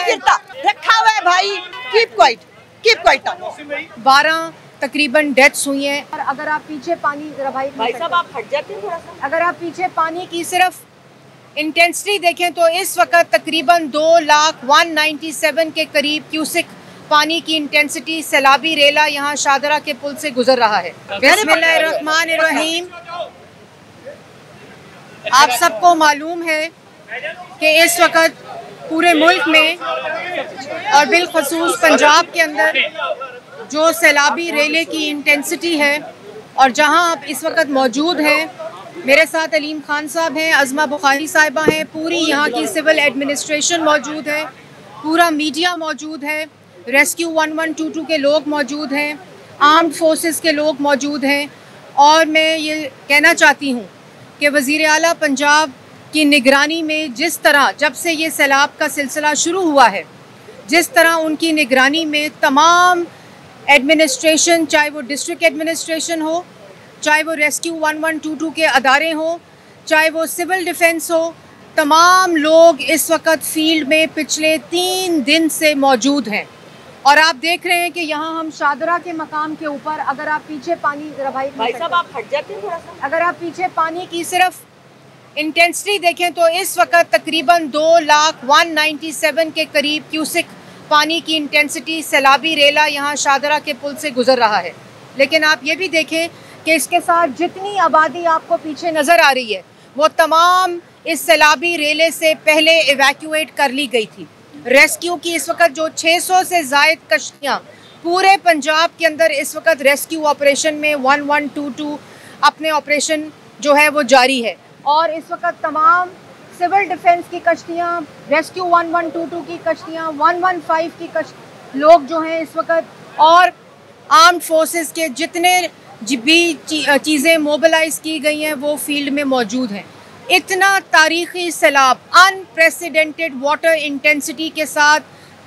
नहीं गिरता, रखा हुआ है भाई। Keep quiet. 12 तकरीबन डेथ्स हुई हैं। और अगर आप पीछे पानी भाई साहब आप हट जाते हैं थोड़ा सा। अगर आप पीछे पानी की सिर्फ इंटेंसिटी देखें तो इस वक्त तकरीबन 2,197 के करीब क्यूसिक पानी की इंटेंसिटी सैलाबी रेला यहाँ शादरा के पुल से गुजर रहा है। बिस्मिल्लाहिर्रहमानिर्रहीम। आप सबको मालूम है कि इस वक्त पूरे मुल्क में और बिलखसूस पंजाब के अंदर जो सैलाबी रेले की इंटेंसिटी है, और जहां आप इस वक्त मौजूद हैं, मेरे साथ अलीम खान साहब हैं, अज़मा बुखारी साहिबा हैं, पूरी यहाँ की सिविल एडमिनिस्ट्रेशन मौजूद है, पूरा मीडिया मौजूद है, रेस्क्यू 1122 के लोग मौजूद हैं, आर्म्ड फोर्सेस के लोग मौजूद हैं। और मैं ये कहना चाहती हूँ कि वज़ीर आला पंजाब की निगरानी में जिस तरह जब से ये सैलाब का सिलसिला शुरू हुआ है, जिस तरह उनकी निगरानी में तमाम एडमिनिस्ट्रेशन, चाहे वो डिस्ट्रिक्ट एडमिनिस्ट्रेशन हो, चाहे वो रेस्क्यू 1122 के अदारे हों, चाहे वो सिविल डिफेंस हो, तमाम लोग इस वक्त फील्ड में पिछले 3 दिन से मौजूद हैं। और आप देख रहे हैं कि यहाँ हम शादरा के मकाम के ऊपर, अगर आप पीछे पानी भाई साहब आप हट जाते हैं थोड़ा सा। अगर आप पीछे पानी की सिर्फ इंटेंसिटी देखें तो इस वक्त तकरीबन 2,197 के करीब क्यूसिक पानी की इंटेंसिटी सैलाबी रेला यहाँ शादरा के पुल से गुजर रहा है। लेकिन आप ये भी देखें कि इसके साथ जितनी आबादी आपको पीछे नज़र आ रही है वो तमाम इस सैलाबी रेले से पहले इवैक्यूएट कर ली गई थी। रेस्क्यू की इस वक्त जो 600 से ज़ायद कश्तियाँ पूरे पंजाब के अंदर इस वक्त रेस्क्यू ऑपरेशन में 1122 अपने ऑपरेशन जो है वो जारी है। और इस वक्त तमाम सिविल डिफेंस की कश्तियाँ, रेस्क्यू 1122 की कश्तियाँ, 115 की लोग जो हैं इस वक्त, और आर्म्ड फोर्सेस के जितने भी चीज़ें मोबिलाइज की गई हैं वो फील्ड में मौजूद हैं। इतना तारीख़ी सैलाब, अनप्रेसिडेंटेड वाटर इंटेंसिटी के साथ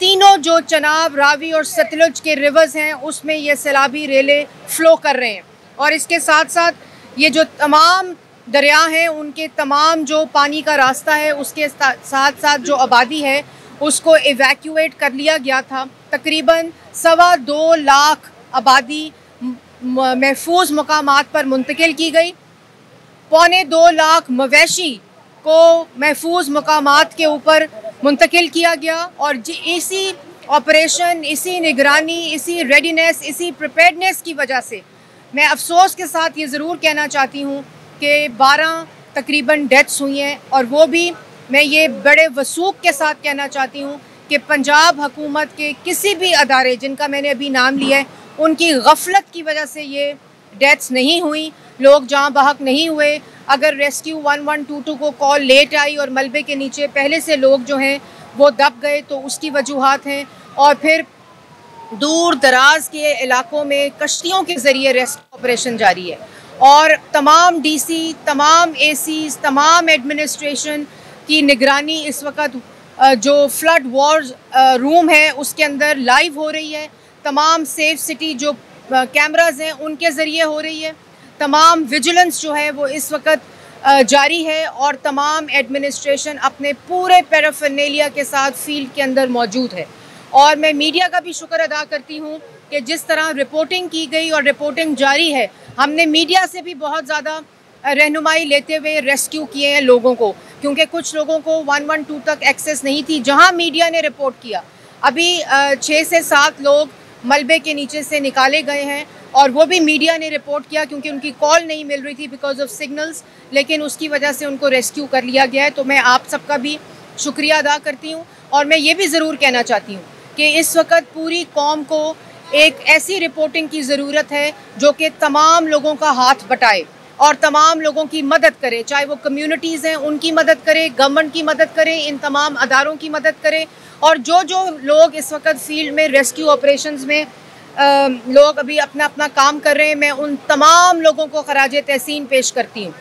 तीनों जो चनाब, रावी और सतलुज के रिवर्स हैं उसमें ये सैलाबी रेले फ़्लो कर रहे हैं। और इसके साथ साथ ये जो तमाम दरिया हैं उनके तमाम जो पानी का रास्ता है उसके साथ साथ जो आबादी है उसको इवैक्यूएट कर लिया गया था। तकरीबन 2.25 लाख आबादी महफूज मकामात पर मुंतकिल की गई। 2.25 लाख मवेशी को महफूज मकामात के ऊपर मुंतकिल किया गया। और इसी ऑपरेशन, इसी निगरानी, इसी रेडीनेस, इसी प्रिपेयर्डनेस की वजह से मैं अफसोस के साथ ये ज़रूर कहना चाहती हूँ कि 12 तकरीबन डेथ्स हुई हैं। और वो भी मैं ये बड़े वसूख के साथ कहना चाहती हूँ कि पंजाब हुकूमत के किसी भी अदारे जिनका मैंने अभी नाम लिया है उनकी गफलत की वजह से ये डेथ्स नहीं हुई, लोग जहाँ बहक नहीं हुए। अगर रेस्क्यू 1122 को कॉल लेट आई और मलबे के नीचे पहले से लोग जो हैं वो दब गए तो उसकी वजूहात हैं। और फिर दूर दराज के इलाकों में कश्तियों के ज़रिए रेस्क्यू ऑपरेशन जारी है। और तमाम डीसी, तमाम एसीज, तमाम एडमिनिस्ट्रेशन की निगरानी इस वक्त जो फ्लड वॉर्स रूम है उसके अंदर लाइव हो रही है। तमाम सेफ सिटी जो कैमराज़ हैं उनके ज़रिए हो रही है। तमाम विजिलेंस जो है वो इस वक्त जारी है। और तमाम एडमिनिस्ट्रेशन अपने पूरे पैराफर्नेलिया के साथ फील्ड के अंदर मौजूद है। और मैं मीडिया का भी शुक्र अदा करती हूँ कि जिस तरह रिपोर्टिंग की गई और रिपोर्टिंग जारी है, हमने मीडिया से भी बहुत ज़्यादा रहनुमाई लेते हुए रेस्क्यू किए हैं लोगों को, क्योंकि कुछ लोगों को 112 तक एक्सेस नहीं थी। जहां मीडिया ने रिपोर्ट किया अभी 6 से 7 लोग मलबे के नीचे से निकाले गए हैं, और वो भी मीडिया ने रिपोर्ट किया क्योंकि उनकी कॉल नहीं मिल रही थी बिकॉज ऑफ सिग्नल्स, लेकिन उसकी वजह से उनको रेस्क्यू कर लिया गया है। तो मैं आप सबका भी शुक्रिया अदा करती हूँ। और मैं ये भी ज़रूर कहना चाहती हूँ कि इस वक्त पूरी कौम को एक ऐसी रिपोर्टिंग की ज़रूरत है जो कि तमाम लोगों का हाथ बटाए और तमाम लोगों की मदद करे, चाहे वो कम्युनिटीज़ हैं उनकी मदद करे, गवर्नमेंट की मदद करे, इन तमाम अदारों की मदद करे। और जो जो लोग इस वक्त फील्ड में रेस्क्यू ऑपरेशंस में लोग अभी अपना अपना काम कर रहे हैं, मैं उन तमाम लोगों को खराज तहसीन पेश करती हूँ।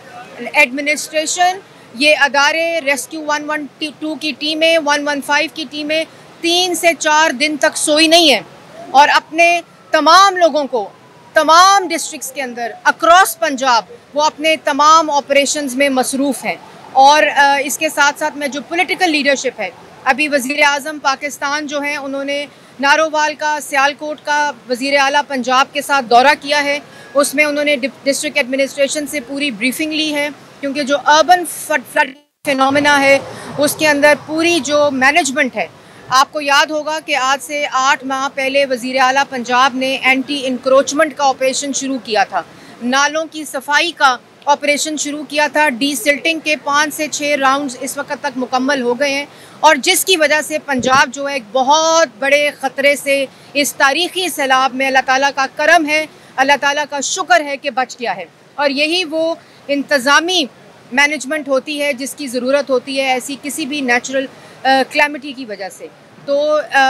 एडमिनिस्ट्रेशन, ये अदारे, रेस्क्यू 112 की टीमें, 115 की टीमें 3 से 4 दिन तक सोई नहीं है और अपने तमाम लोगों को तमाम डिस्ट्रिक्ट्स के अंदर अक्रॉस पंजाब वो अपने तमाम ऑपरेशंस में मसरूफ़ हैं। और इसके साथ साथ में जो पॉलिटिकल लीडरशिप है अभी वज़ीर आज़म पाकिस्तान जो हैं उन्होंने नारोवाल का, सियालकोट का, वज़ीर आला पंजाब के साथ दौरा किया है। उसमें उन्होंने डिस्ट्रिक्ट एडमिनिस्ट्रेशन से पूरी ब्रीफिंग ली है, क्योंकि जो अर्बन फ्लड फिनोमेना है उसके अंदर पूरी जो मैनेजमेंट है, आपको याद होगा कि आज से 8 माह पहले वज़ीर आला पंजाब ने एंटी इंक्रोचमेंट का ऑपरेशन शुरू किया था, नालों की सफाई का ऑपरेशन शुरू किया था। डीसिल्टिंग के 5 से 6 राउंड्स इस वक्त तक मुकम्मल हो गए हैं, और जिसकी वजह से पंजाब जो है एक बहुत बड़े ख़तरे से इस तारीख़ी सैलाब में अल्लाह ताला का करम है, अल्लाह ताला का शुक्र है कि बच गया है। और यही वो इंतज़ामी मैनेजमेंट होती है जिसकी ज़रूरत होती है ऐसी किसी भी नेचुरल क्लैमिटी की वजह से। तो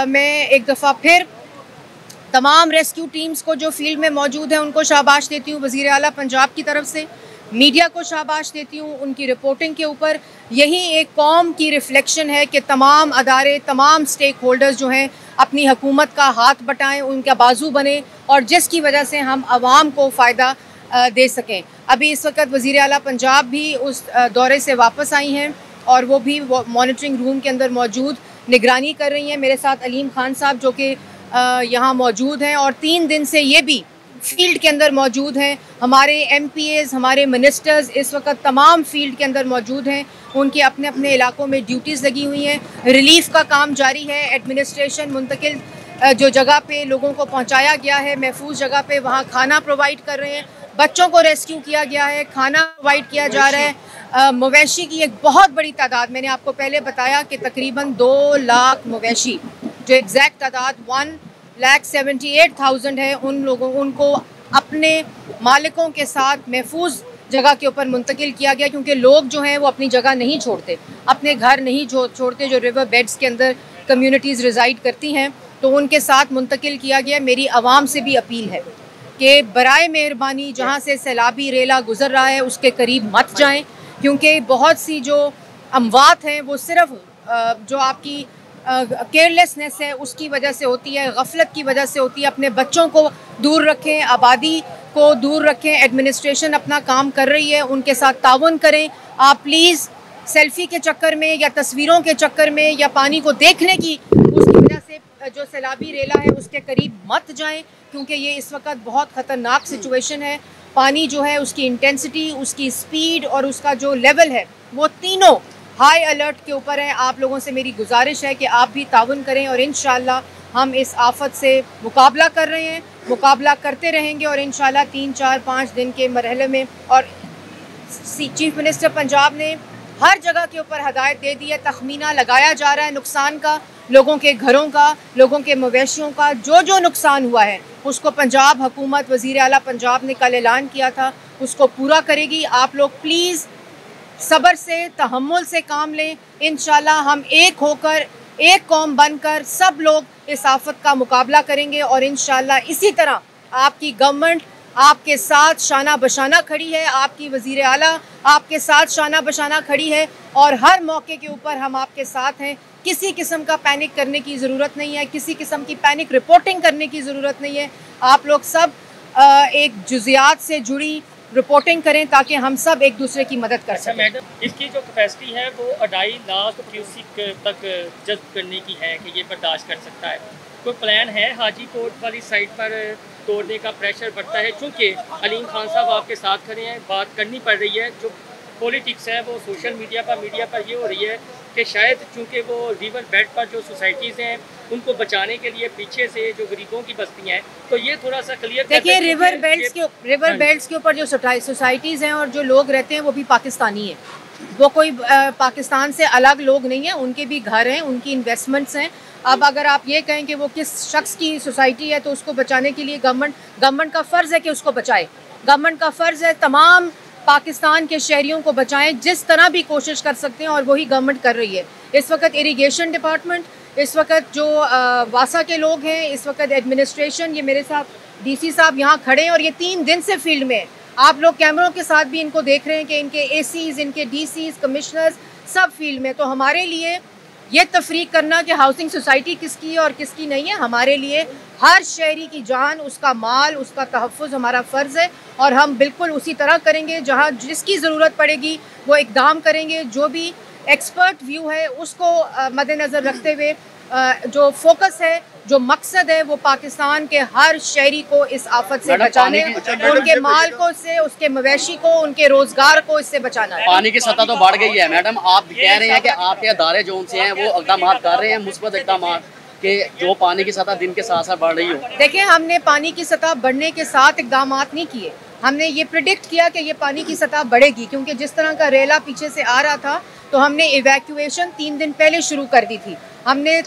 मैं एक दफ़ा फिर तमाम रेस्क्यू टीम्स को जो फील्ड में मौजूद हैं उनको शाबाश देती हूँ, वज़ीर आला पंजाब की तरफ से मीडिया को शाबाश देती हूँ उनकी रिपोर्टिंग के ऊपर। यही एक कौम की रिफ्लेक्शन है कि तमाम अदारे, तमाम स्टेक होल्डर्स जो हैं अपनी हुकूमत का हाथ बटाएं, उनका बाजू बने, और जिसकी वजह से हम आवाम को फ़ायदा दे सकें। अभी इस वक्त वज़ीर आला पंजाब भी उस दौरे से वापस आई हैं और वो भी मॉनिटरिंग रूम के अंदर मौजूद निगरानी कर रही हैं। मेरे साथ अलीम खान साहब जो कि यहाँ मौजूद हैं और 3 दिन से ये भी फील्ड के अंदर मौजूद हैं। हमारे MPAs, हमारे मिनिस्टर्स इस वक्त तमाम फील्ड के अंदर मौजूद हैं, उनके अपने अपने इलाकों में ड्यूटीज़ लगी हुई हैं। रिलीफ़ का काम जारी है, एडमिनिस्ट्रेशन मुंतकिल जो जगह पे लोगों को पहुँचाया गया है महफूज जगह पे, वहाँ खाना प्रोवाइड कर रहे हैं, बच्चों को रेस्क्यू किया गया है, खाना प्रोवाइड किया जा रहा है। मवेशी की एक बहुत बड़ी तादाद, मैंने आपको पहले बताया कि तकरीबन 2 लाख मवेशी, जो एग्जैक्ट तादाद 1,78,000 है, उनको अपने मालिकों के साथ महफूज जगह के ऊपर मुंतकिल किया गया, क्योंकि लोग जो हैं वो अपनी जगह नहीं छोड़ते, अपने घर नहीं छोड़ते, जो रिवर बेड्स के अंदर कम्युनिटीज़ रिजाइड करती हैं, तो उनके साथ मुंतकिल किया गया। मेरी आवाम से भी अपील है कि बराए मेहरबानी जहाँ से सैलाबी रेला गुजर रहा है उसके करीब मत जाएं, क्योंकि बहुत सी जो अमवात हैं वो सिर्फ जो आपकी केयरलेसनेस है उसकी वजह से होती है, गफलत की वजह से होती है। अपने बच्चों को दूर रखें, आबादी को दूर रखें। एडमिनिस्ट्रेशन अपना काम कर रही है, उनके साथ ताउन करें। आप प्लीज़ सेल्फ़ी के चक्कर में या तस्वीरों के चक्कर में या पानी को देखने की उसकी वजह से जो सैलाबी रेला है उसके करीब मत जाएं, क्योंकि ये इस वक्त बहुत ख़तरनाक सिचुएशन है। पानी जो है उसकी इंटेंसिटी, उसकी स्पीड और उसका जो लेवल है वो तीनों हाई अलर्ट के ऊपर है। आप लोगों से मेरी गुजारिश है कि आप भी ताउन करें और इंशाल्लाह हम इस आफत से मुकाबला कर रहे हैं, मुकाबला करते रहेंगे और इंशाल्लाह 3, 4, 5 दिन के मरहले में। और चीफ मिनिस्टर पंजाब ने हर जगह के ऊपर हदायत दे दी है, तखमीना लगाया जा रहा है नुकसान का, लोगों के घरों का, लोगों के मवेशियों का, जो नुकसान हुआ है उसको पंजाब हुकूमत, वज़ीर आला पंजाब ने कल ऐलान किया था, उसको पूरा करेगी। आप लोग प्लीज़ सब्र से, तहम्मुल से काम लें। इंशाल्लाह हम एक होकर, एक कौम बनकर सब लोग इस आफत का मुकाबला करेंगे और इंशाल्लाह इसी तरह आपकी गवर्नमेंट आपके साथ शाना बशाना खड़ी है, आपकी वज़ीर आला आपके साथ शाना बशाना खड़ी है और हर मौके के ऊपर हम आपके साथ हैं। किसी किस्म का पैनिक करने की ज़रूरत नहीं है, किसी किस्म की पैनिक रिपोर्टिंग करने की ज़रूरत नहीं है। आप लोग सब एक जुज़ियात से जुड़ी रिपोर्टिंग करें ताकि हम सब एक दूसरे की मदद कर सकें। मैडम, इसकी जो कैपेसिटी है वो 2.5 लाख क्यूसिक तक जज्ब करने की है कि ये बर्दाश्त कर सकता है। कोई प्लान है हाजीकोट वाली साइड पर तोड़ने का? प्रेशर बढ़ता है चूँकि अलीम खान साहब आपके साथ खड़े हैं, बात करनी पड़ रही है। जो पॉलिटिक्स है वो सोशल मीडिया पर ये हो रही है कि शायद चूँकि वो रिवर बेड पर जो सोसाइटीज़ हैं उनको बचाने के लिए पीछे से जो गरीबों की बस्तियाँ हैं, तो ये थोड़ा सा क्लियर देखिए। रिवर बेल्ट्स के ऊपर जो सोसाइटीज़ हैं और जो लोग रहते हैं वो भी पाकिस्तानी हैं, वो कोई पाकिस्तान से अलग लोग नहीं हैं, उनके भी घर हैं, उनकी इन्वेस्टमेंट्स हैं। अब अगर आप ये कहें कि वो किस शख्स की सोसाइटी है तो उसको बचाने के लिए गवर्नमेंट का फ़र्ज़ है कि उसको बचाए। गवर्नमेंट का फ़र्ज़ है तमाम पाकिस्तान के शहरियों को बचाएं, जिस तरह भी कोशिश कर सकते हैं, और वही गवर्नमेंट कर रही है। इस वक्त इरिगेशन डिपार्टमेंट, इस वक्त जो वासा के लोग हैं, इस वक्त एडमिनिस्ट्रेशन, ये मेरे साथ DC साहब यहाँ खड़े हैं और ये 3 दिन से फील्ड में हैं। आप लोग कैमरों के साथ भी इनको देख रहे हैं कि इनके ACs, इनके DCs, कमिश्नर्स सब फील्ड में। तो हमारे लिए ये तफरीक करना कि हाउसिंग सोसाइटी किसकी है और किसकी नहीं है, हमारे लिए हर शहरी की जान, उसका माल, उसका तहफ़्फ़ुज़ हमारा फ़र्ज़ है और हम बिल्कुल उसी तरह करेंगे। जहाँ जिसकी ज़रूरत पड़ेगी वो इक़दाम करेंगे। जो भी एक्सपर्ट व्यू है उसको मद्देनज़र रखते हुए जो फोकस है, जो मकसद है, वो पाकिस्तान के हर शहरी को इस आफत से बचाने, उनके माल को से, उसके मवेशी को, उनके रोजगार को इससे बचाना है। पानी की सतह तो बढ़ गई है मैडम, आप कह रहे हैं कि आपके अदारे जो उनसे हैं वो इकदाम कर रहे हैं, मुस्बत इकदाम कि जो पानी की सतह दिन के साथ साथ बढ़ रही हो। देखिए, हमने पानी की सतह बढ़ने के साथ इकदाम नहीं किए, हमने ये प्रिडिक्ट किया कि ये पानी की सतह बढ़ेगी, क्योंकि जिस तरह का रेला पीछे से आ रहा था तो हमने इवैक्यूएशन 3 दिन पहले शुरू कर दी थी। हमने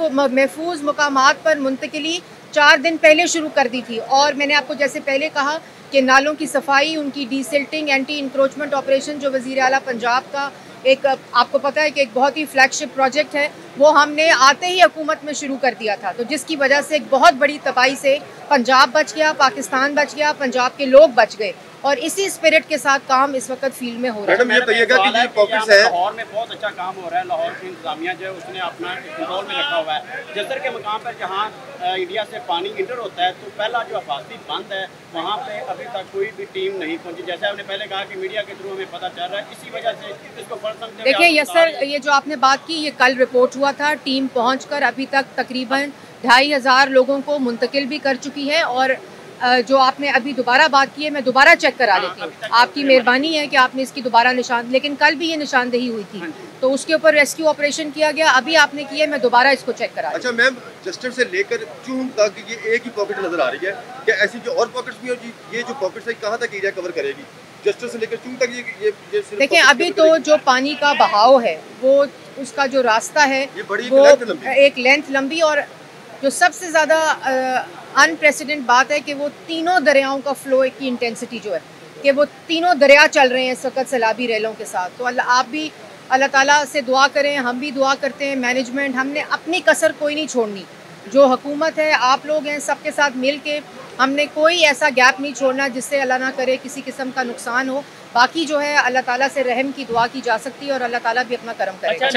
महफूज मुकामात पर मुंतकिली 4 दिन पहले शुरू कर दी थी। और मैंने आपको जैसे पहले कहा कि नालों की सफाई, उनकी डीसिल्टिंग, एंटी इंक्रोचमेंट ऑपरेशन जो वज़ीर आला पंजाब का एक, आपको पता है कि एक बहुत ही फ्लैगशिप प्रोजेक्ट है, वो हमने आते ही हुकूमत में शुरू कर दिया था। तो जिसकी वजह से एक बहुत बड़ी तबाही से पंजाब बच गया, पाकिस्तान बच गया, पंजाब के लोग बच गए। और इसी स्पिरिट के साथ काम इस वक्त फील्ड में हो रहा है। मैडम, ये कहिएगा कि ये पॉकेट्स है, लाहौर में बहुत अच्छा काम हो रहा है, लाहौर की इंतजामिया जो है उसने अपना कंट्रोल में रखा हुआ है। जसर के मकाम पर जहाँ इंडिया से पानी इंटर होता है तो पहला जो हिफाजती बंद है वहाँ पे अभी तक कोई भी टीम नहीं पहुँची। जैसे आपने पहले कहा कि मीडिया के थ्रू हमें पता चल रहा है, इसी वजह से इसको फर्ज समझते हैं। देखिए यसर, ये जो आपने बात की ये कल रिपोर्ट हुआ था, टीम पहुँचकर अभी तक तकरीबन 2500 लोगों को मुंतकिल भी कर चुकी है। और जो आपने अभी दोबारा बात की है, मैं दोबारा चेक करा देती हूँ, आपकी मेहरबानी है कि आपने इसकी दोबारा निशान, लेकिन कल भी ये निशानदेही हुई थी तो उसके ऊपर रेस्क्यू ऑपरेशन किया गया, अभी आपने किया, मैं दोबारा इसको चेक करा। अच्छा मैम, जस्टर से लेकर चूम तक ये एक ही पॉकेट नजर आ रही है, क्या ऐसी जो और पॉकेट्स भी हैं? ये जो पॉकेट्स है कहाँ तक एरिया कवर करेगी? जस्टर से लेकर चूम तक ये देखिए, अभी तो जो पानी का बहाव है वो, उसका जो रास्ता है वो एक लेंथ लंबी, और जो सबसे ज़्यादा अनप्रेसिडेंट बात है कि वो तीनों दरियाओं का फ्लो की इंटेंसिटी जो है कि वो तीनों दरिया चल रहे हैं इस वक्त सैलाबी रेलों के साथ। तो आप भी अल्लाह ताला से दुआ करें, हम भी दुआ करते हैं, मैनेजमेंट, हमने अपनी कसर कोई नहीं छोड़नी। जो हुकूमत है, आप लोग हैं, सबके साथ मिल के हमने कोई ऐसा गैप नहीं छोड़ना जिससे अल्लाह ना करे किसी किस्म का नुकसान हो। बाकी जो है अल्लाह ताला से रहम की दुआ की जा सकती है और अल्लाह ताला भी अपना करम करेगा।